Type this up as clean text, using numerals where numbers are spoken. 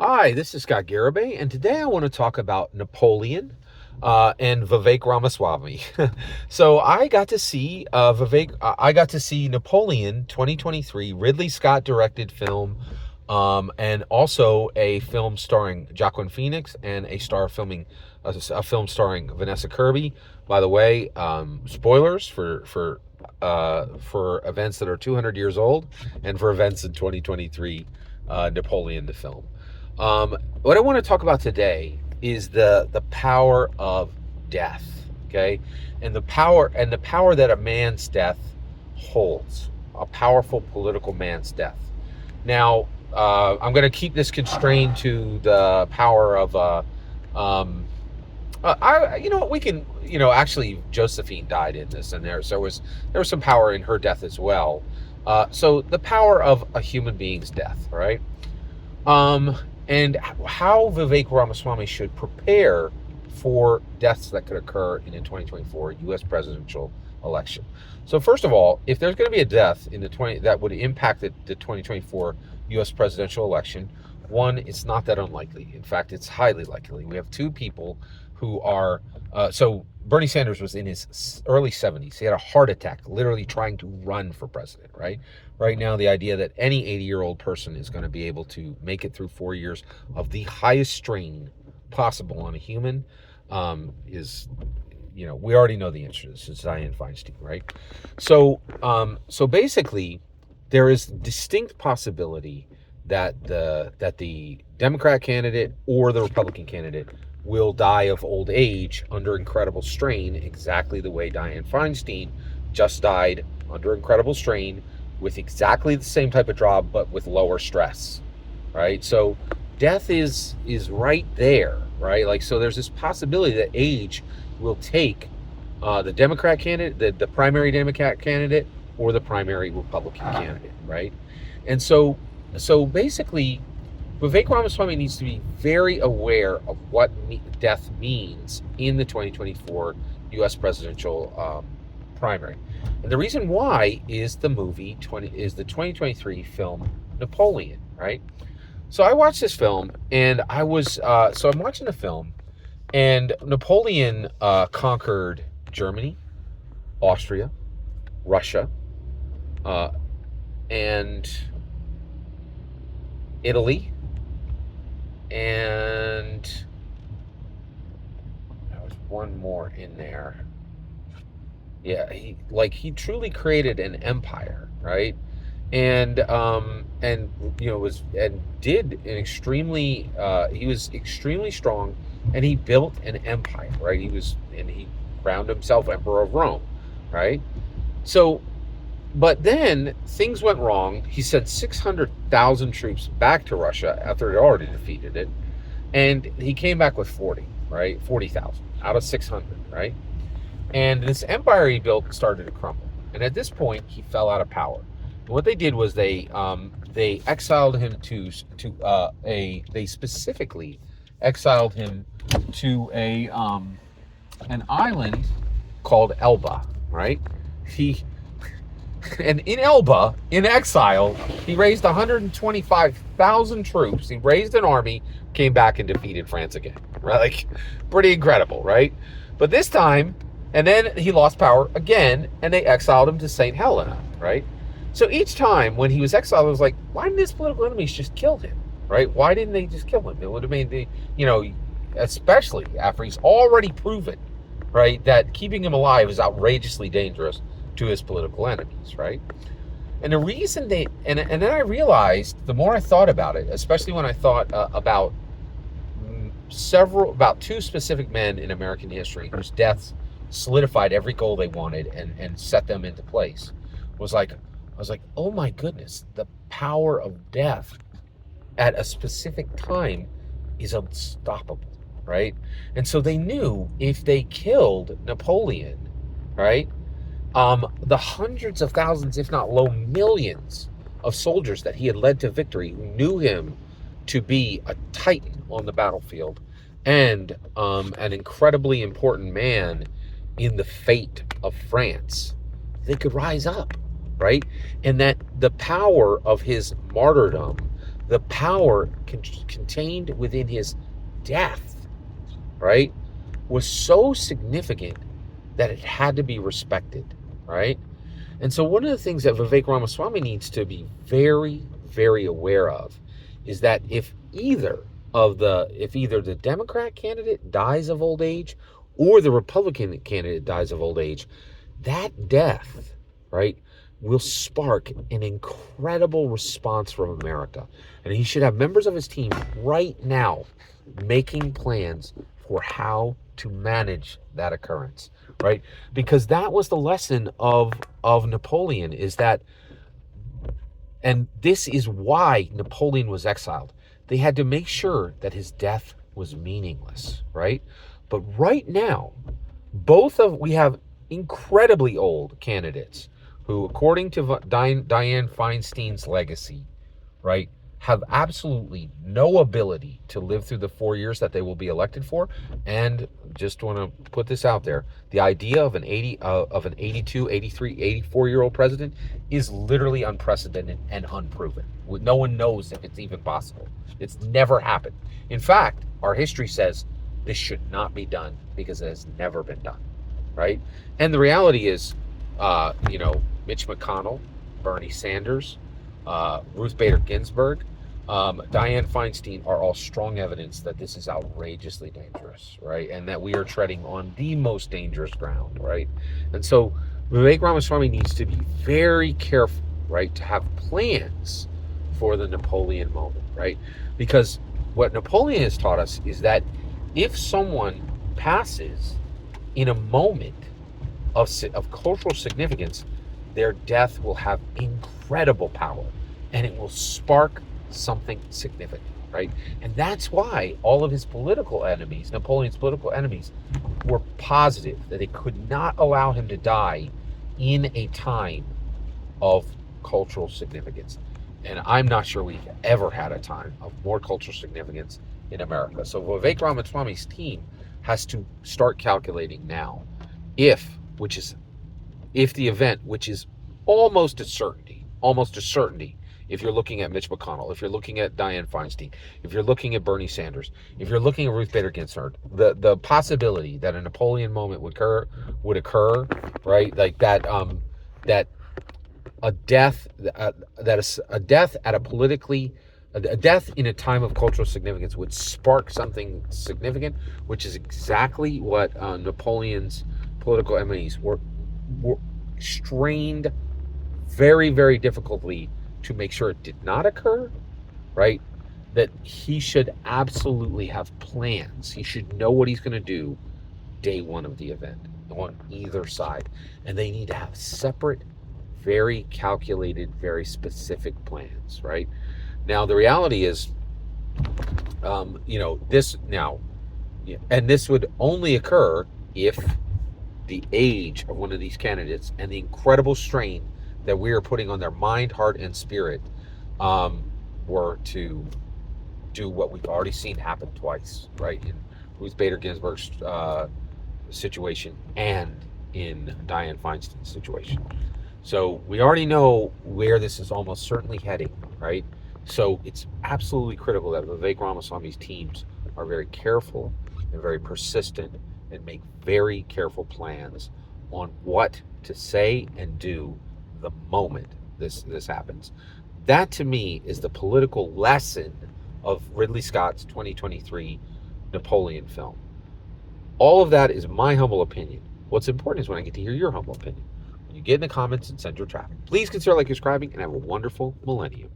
Hi, this is Scott Garibay, and today I want to talk about Napoleon and Vivek Ramaswamy. So I got to see I got to see Napoleon 2023, Ridley Scott directed film, and also a film starring Joaquin Phoenix and a film starring Vanessa Kirby. By the way, spoilers for events that are 200 years old and for events in 2023, Napoleon the film. What I want to talk about today is the power of death, okay, and the power that a man's death holds, a powerful political man's death. Now, I'm going to keep this constrained to the power of you know, we can, actually Josephine died in this, and there was some power in her death as well. So the power of a human being's death, right? um, and how Vivek Ramaswamy should prepare for deaths that could occur in a 2024 U.S. presidential election. So first of all, if there's going to be a death in the 20 that would impact the 2024 U.S. presidential election, one, it's not that unlikely. In fact, it's highly likely. We have two people who are so Bernie Sanders was in his early 70s. He had a heart attack, literally trying to run for president, right? Right now, the idea that any 80-year-old person is going to be able to make it through 4 years of the highest strain possible on a human is, we already know the answer to this. It's Dian and Feinstein, right? So basically, there is distinct possibility that the Democrat candidate or the Republican candidate will die of old age under incredible strain, exactly the way Dianne Feinstein just died under incredible strain with exactly the same type of job, but with lower stress, right? So death is right there, right? Like, so there's this possibility that age will take the Democrat candidate, the primary Democrat candidate, or the primary Republican candidate, right? And so basically, Vivek Ramaswamy needs to be very aware of what death means in the 2024 U.S. presidential primary. And the reason why is the 2023 film Napoleon, right? So I watched this film, and I'm watching the film, and Napoleon conquered Germany, Austria, Russia, and Italy, and there was one more in there. Yeah, he truly created an empire, right? And was and did an extremely he was extremely strong, and he built an empire, right? He crowned himself emperor of Rome, right? So, but then things went wrong. He sent 600,000 troops back to Russia after he had already defeated it, and he came back with 40,000 out of 600, right? And this empire he built started to crumble. And at this point, he fell out of power. And what they did was they exiled him they specifically exiled him to an island called Elba, right? And in Elba, in exile, he raised 125,000 troops. He raised an army, came back and defeated France again. Right? Like, pretty incredible, right? But this time, and then he lost power again, and they exiled him to St. Helena, right? So each time when he was exiled, it was like, why didn't his political enemies just kill him, right? Why didn't they just kill him? It would have made especially after he's already proven, right, that keeping him alive is outrageously dangerous to his political enemies, right? And the reason and then I realized, the more I thought about it, especially when I thought about two specific men in American history whose deaths solidified every goal they wanted and set them into place, I was like, oh my goodness, the power of death at a specific time is unstoppable, right? And so they knew if they killed Napoleon, right, the hundreds of thousands, if not low millions, of soldiers that he had led to victory, who knew him to be a titan on the battlefield and an incredibly important man in the fate of France, they could rise up, right? And that the power of his martyrdom, the power contained within his death, right, was so significant that it had to be respected, right? And so one of the things that Vivek Ramaswamy needs to be very, very aware of is that if either the Democrat candidate dies of old age or the Republican candidate dies of old age, that death, right, will spark an incredible response from America. And he should have members of his team right now making plans for how to manage that occurrence, right? Because that was the lesson of Napoleon, is that, and this is why Napoleon was exiled. They had to make sure that his death was meaningless, right? But right now, we have incredibly old candidates who, according to Dian Feinstein's legacy, right, have absolutely no ability to live through the 4 years that they will be elected for. And just want to put this out there, the idea of an 82, 83, 84-year-old president is literally unprecedented and unproven. No one knows if it's even possible. It's never happened. In fact, our history says this should not be done because it has never been done, right? And the reality is, Mitch McConnell, Bernie Sanders, Ruth Bader Ginsburg, Dianne Feinstein are all strong evidence that this is outrageously dangerous, right? And that we are treading on the most dangerous ground, right? And so Vivek Ramaswamy needs to be very careful, right, to have plans for the Napoleon moment, right? Because what Napoleon has taught us is that if someone passes in a moment of cultural significance, their death will have incredible power and it will spark something significant, right? And that's why all of his political enemies, Napoleon's political enemies, were positive that they could not allow him to die in a time of cultural significance. And I'm not sure we've ever had a time of more cultural significance in America. So Vivek Ramaswamy's team has to start calculating now if the event, which is almost a certainty, if you're looking at Mitch McConnell, if you're looking at Dianne Feinstein, if you're looking at Bernie Sanders, if you're looking at Ruth Bader Ginsburg, the possibility that a Napoleon moment would occur, right? Like that a death in a time of cultural significance would spark something significant, which is exactly what Napoleon's political enemies were strained very, very difficultly to make sure it did not occur, right? That he should absolutely have plans. He should know what he's going to do day one of the event on either side. And they need to have separate, very calculated, very specific plans, right? Now, the reality is, this would only occur if the age of one of these candidates and the incredible strain that we are putting on their mind, heart, and spirit were to do what we've already seen happen twice, right? In Ruth Bader Ginsburg's situation and in Dianne Feinstein's situation. So we already know where this is almost certainly heading, right? So it's absolutely critical that Vivek Ramaswamy's teams are very careful and very persistent and make very careful plans on what to say and do the moment this happens. That, to me, is the political lesson of Ridley Scott's 2023 Napoleon film. All of that is my humble opinion. What's important is when I get to hear your humble opinion. When you get in the comments and send your traffic. Please consider subscribing and have a wonderful millennium.